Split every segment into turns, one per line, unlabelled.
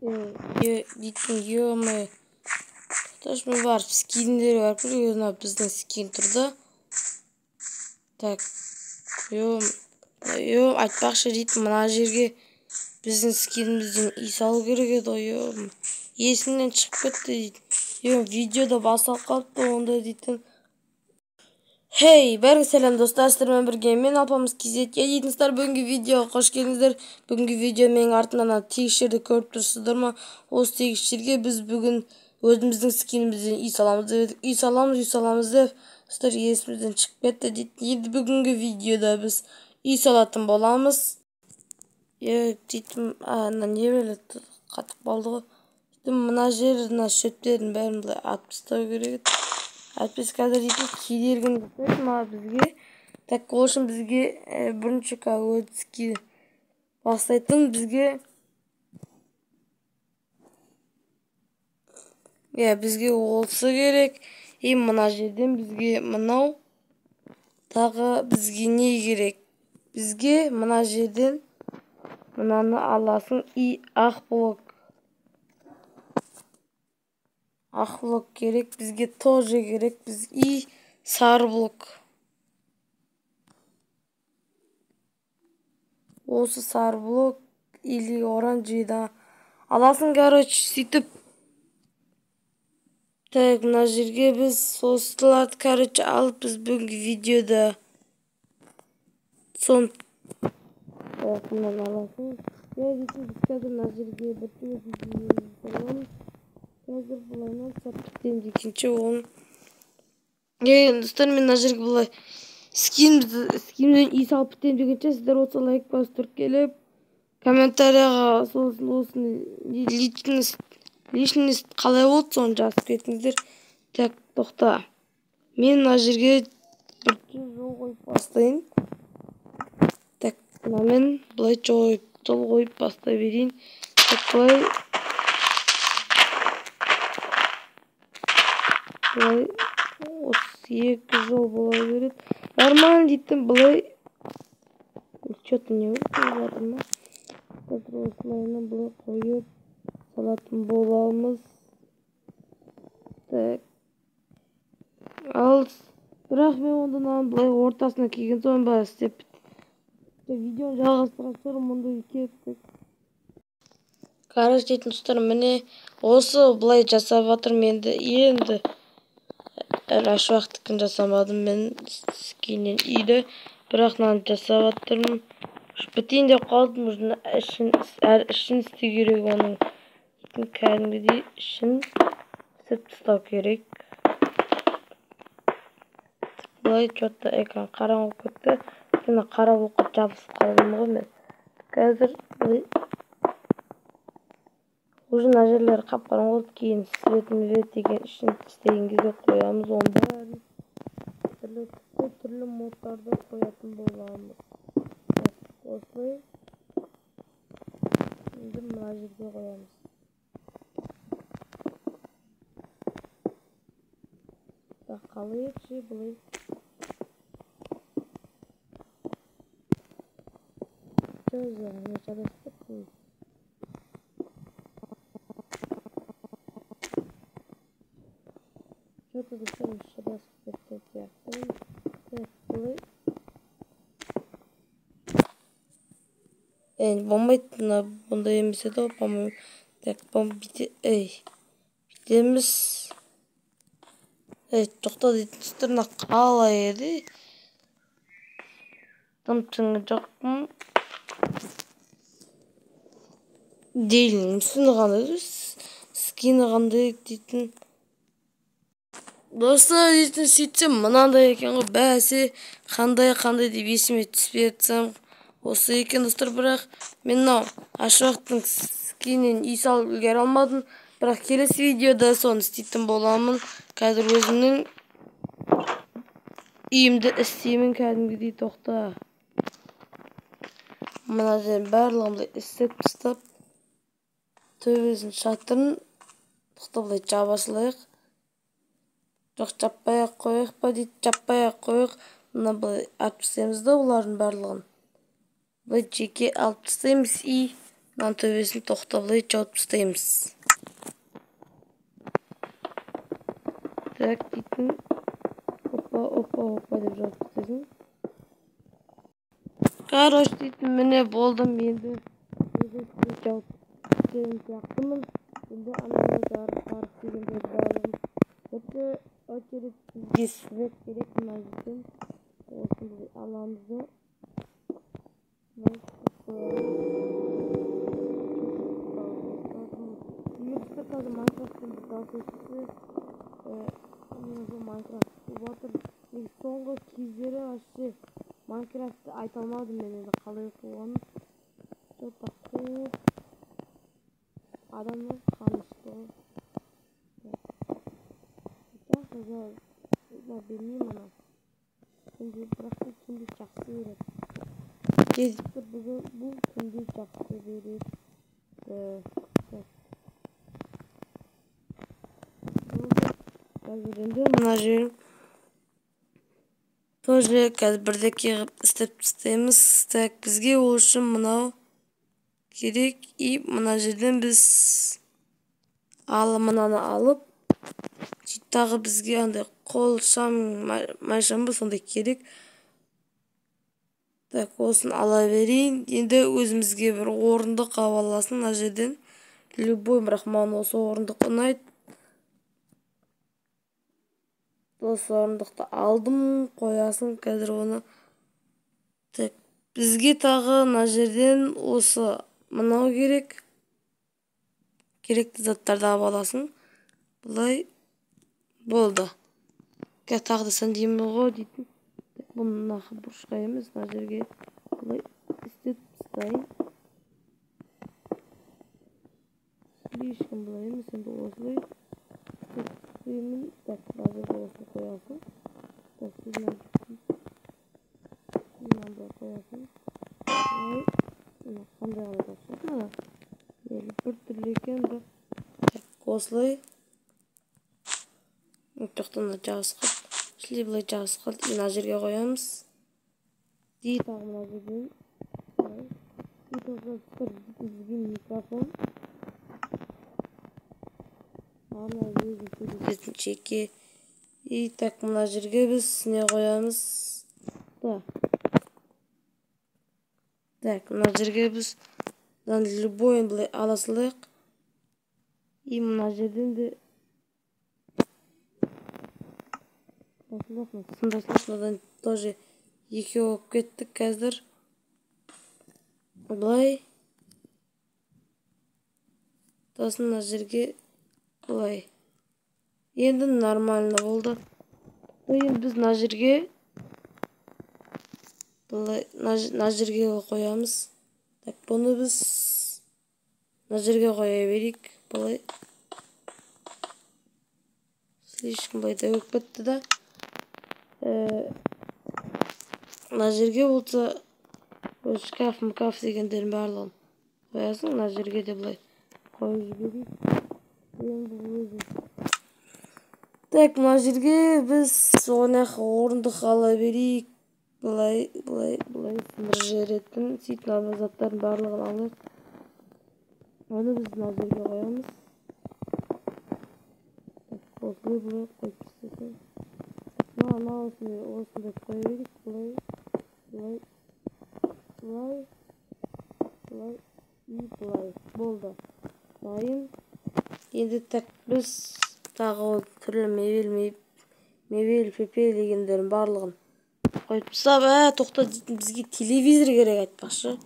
дейтін ё-моё. Тош мен барып скиндер бар. Мына біздің скин тұрды. Так. Айтпақшы дейтін мына жерге біздің скинімізден үй салу керек еді ғой. Есімнен шығып кетті дейтін. Видеода басалып қалыпты онда дейтін. Хей, бәріңіз сәлем достар, сіздермен бірге мен алпамыс кезетке дейтінсіздер. Бүгінгі видеоға қош келдіңіздер. Бүгінгі видео менің артымнан тегісшерді көріп тұрсыздар ма? Осы тегісшерге біз бүгін өзіміздің скинімізден үй саламыз деп, үй саламыз деп, сіздер есімізден шығып кетті дейтін. Енді бүгінгі видеода біз үй салатын боламыз. Дейтін, не беледі, қатып қалды ғой. Мына жерін, шөптерін бәрін былай атып тастау керек еді. Әйтпесе қазір дейтін кедергіні жасайды ма бізге. Так, ол үшін бізге бірінші өтіске бастайтын бізге осы керек. Мына жерден бізге мынау тағы бізге не керек? Бізге мына жерден мынаны аласың. Ақ блок. Ақ блок керек, бізге тоже керек, біз сары блок. Осы сары блок или оранжевый аласың, короче, сөйтіп. Так, мына жерге біз осыларды, короче, алып біз бүгінгі видеода сон тарапынан аласың. Дейтін біз қазір мына жерге бір видео қазір бұлайынан сәттен декенше оны достар, мен мына жерге бұлай скинімден үй салып біттен дегенше сіздер осы лайк басып тұрып келіп комментарияға сосын личность қалай болды соны жазып кетіңіздер. Так, тоқта, мен мына жерге бір жол қойып бастайын. Так, мен бұлай жол қойып бастай берейін. Так, бұлай осы екі жол бола береді. Нормально дейтін бұлай. Что-то не өтіп ма? Қазір осылайынан бұлай қойып салатын боламыз. Так. Ал бірақ мен ондан бұлай ортасына келген соң ба істеп видеоны жалғастырған соң мұнда кеттік. Короче дейтін тұстар, міне осы бұлай жасап жатырмын енді Рашуақтікін жасамадым мен скиннен үйді, бірақ мынаны жасап жатырмын. Бітейін деп қалдым, ішін істеу керек оның. Кәдімгідей ішін істеп тастау керек. Бұлай что-то экран қараңғы кетті. Мына қара блокқа жабысып қалдым ғой мен. Қазір уже мына жерлері қап-қараңғы болды, кейін свет деген ішін істеген кезде қоямыз оны бәрін. Түрлі модтарды қоятын боламыз. Осылай енді мына жерге қоямыз. Қалай епше бұлай. Жазағына жарастық қой. Что-то дұрыстан шыдасып кеткен сияқты. Бұлай. Болмайды, бұнда емес еді ғой, по-моему. Так, бітеміз. Тоқта дейтін тұстарына қалай еді. Тым-тыңы жоқпын. Дейлін, мүсіні қандай, скині қандай дейтін. Достар дейтін сөйтсем, мынандай екен ғой, бәсе қандай деп есіме түспей етсем. Осы екен достар, бірақ мен Ашуақтың скинінен үй салып үлгере алмадым. Бірақ келесі видеода соны істейтін боламын. Қазір өзімнің үйімді істеймін кәдімгідей. Тоқта. Мына жерін барлығымды істеп тастап, төбесін шатырын тоқта бұлай жаба салайық. Жоқ, жаппай-ақ қойық па дейді, жаппай-ақ қойық. Мына бұлай алып тастаймыз да олардың барлығын. Бұлай жеке алып тастаймыз. нан төбесін тоқтаулай жауып тастаймыз. Так дейтін опа деп жауып тастайсың. Короче дейтін міне болдым енді жауып тастайын сияқтымын. Енді ананы жарық дегендер барлығын өте очередь бізге свет керек мына жерден осындай аламызды соңғы кездері вообще Майнкрафтты айта алмадым мен енді қалай қойғанын. Что-то қуып адамның қанышты. Білмеймін ана. Бірақ күнде жақсы береді. Кезіктір бұл күнде жақсы береді. Қазір енді мына жерін тоже қазір бірдеке қылып істеп тастаймыз. Так, бізге ол үшін мынау керек. И мына жерден біз мынаны алып тағы бізге андай қол шам майшам ба сондай керек. Так, осын ала берейін. Енді өзімізге бір орындық аласың мына жерден. Любой, бірақ маған осы орындық ұнайды. Осы орындықты алдым, қоясың қазір оны. Так, бізге тағы мына жерден осы мынау керек. Керекті заттарды алып аласың. Бұлай болды. Тағы да сәндеймін ғой дейтін. Бұны нақы бұрышқа емес, мына жерге бұлай істеп тастайын. Ешкім бұлай емес, енді осылай істеймін. Так, мына жерге осылай қоясың. Так, сізмен бұлай қоясың. Қандай қалай тапсырды ма? Бір түрлі екен, бірақ осылай. Жоқтан жағыз қалды. Шілей бұлай жағыз қалды. Мына жерге қоямыз. Дей тағы мына жерден. Бізге микрофон. Арна өзін сөйлесетін жеке. И так мына жерге біз не қоямыз. Так, мына жерге біз любойын бұлай ала салайық. И мына жерден де сындасын тоже екі болып кеттік қазір. Бұлай. Тосын мына жерге бұлай. Енді нормально болды. Енді біз мына жерге қоямыз. Так, бұны біз мына жерге қоя берейік. Бұлай. Слишком бұлай да өк бітті да. Мына жерге болса шкаф дегендерін барлығын қоясың. Мына жерге де бұлай қойып жіберейік. Так, мына жерге біз орындық ала берейік. Бұлай сындыр жеретін сөйтін заттардың барлығын алып. Оны біз мына жерге қоямыз. Осылай бұлай қойып тастайсың. Осындай қоя берейік. Бұлай и бұлай болды. Дайын. Енді так біз тағы түрлі мебел, пепел дегендерін барлығын қойып тастап, тоқта дейтін бізге телевизор керек айтпақшы.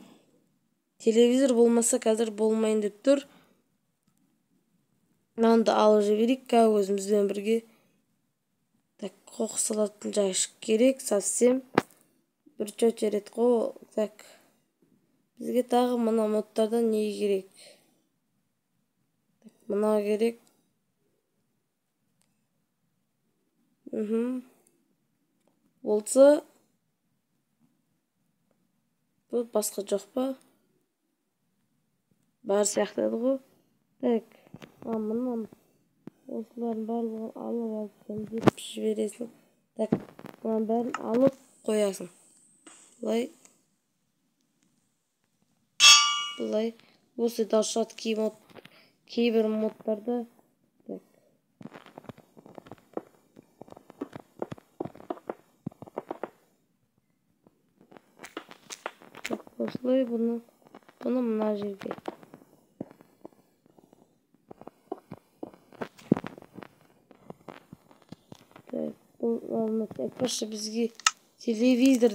Телевизор болмаса қазір болмайын деп тұр. Мынаны алып жіберейік өзімізбен бірге. Так, қоқыс алатын жәшік керек совсем. Бір очередь қой. Так, бізге тағы мына модтардан не керек? Мына керек. Болса бұл басқа жоқ па? Бәрі сияқтады ғой. Так, мұнан осылардың барлығын алып деп жібересің. Так, мұнан бәрін алып қоясың. Бұлай осы да ұшады кейбір модтарда. Осылай бұны мына жерге. Бұл әкпашы бізге телевизор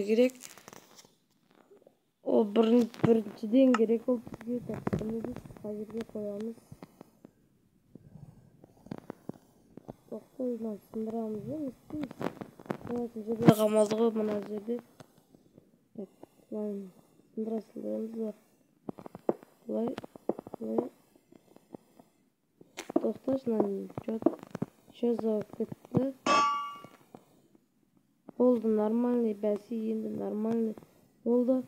керек. Ол біріншіден керек ол бізге. Бұны біз қазірге қоямыз. Тоқтайынан сындырамыз. Сындыратын жерде қамалды ғой мына жерде. Сындыра саламыз бар. Бұлай. Тоқташынан жазып кетті. Болды нормальный бәсі, енді нормальный болды.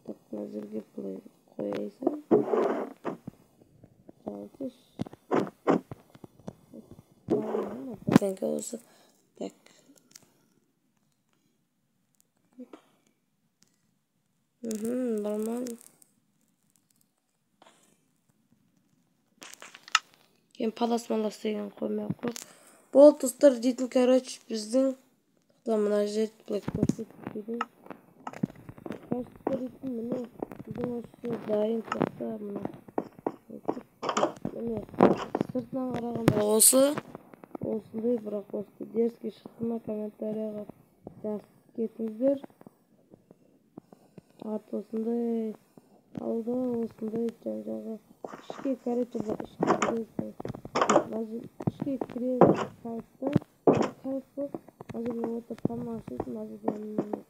Мына жерге бұлай қояйсың. Жалпыш. Тәңкі осы. Нормально. Кейін палас деген қоймай қойып. Болды достар дейтін, короче, біздің мына жерді бұлай көрсетіп берейін. Көрсетіп міне біздің осы дайын тоқта мына. Міне сыртынан қарағанда осындай, бірақ осы дерске шықты ма комментарияға жазып кетіңіздер. Ат осындай алда осындай жаңағы ішке короче ішке кіреді кайфта кайфы әзірге отыр тамақ ішетін әзірге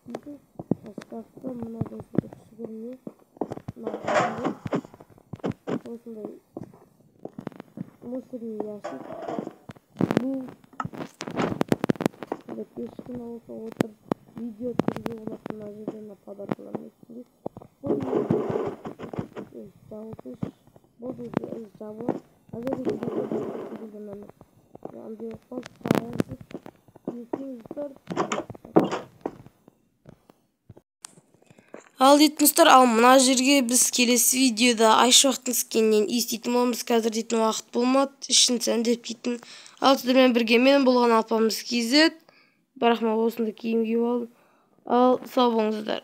дейді шкафта мынадай кішігірме осындай мусорный ящик бұл пешкін олса отыр видео түсіруге болады мына жерден подаркаларын естінде бұл жауыз болды жабылып әзірге ал дейтініздер, ал мына жерге біз келесі видеода айшы уақытыңыз кеннен естейтін боламыз. Қазір дейтін уақыт болмады, ішін сәндеп дейтін. Ал сіздермен бірге мен болған Алпамыс KZ. Бірақ мен осында киім киіп алдым. Ал сау болыңыздар.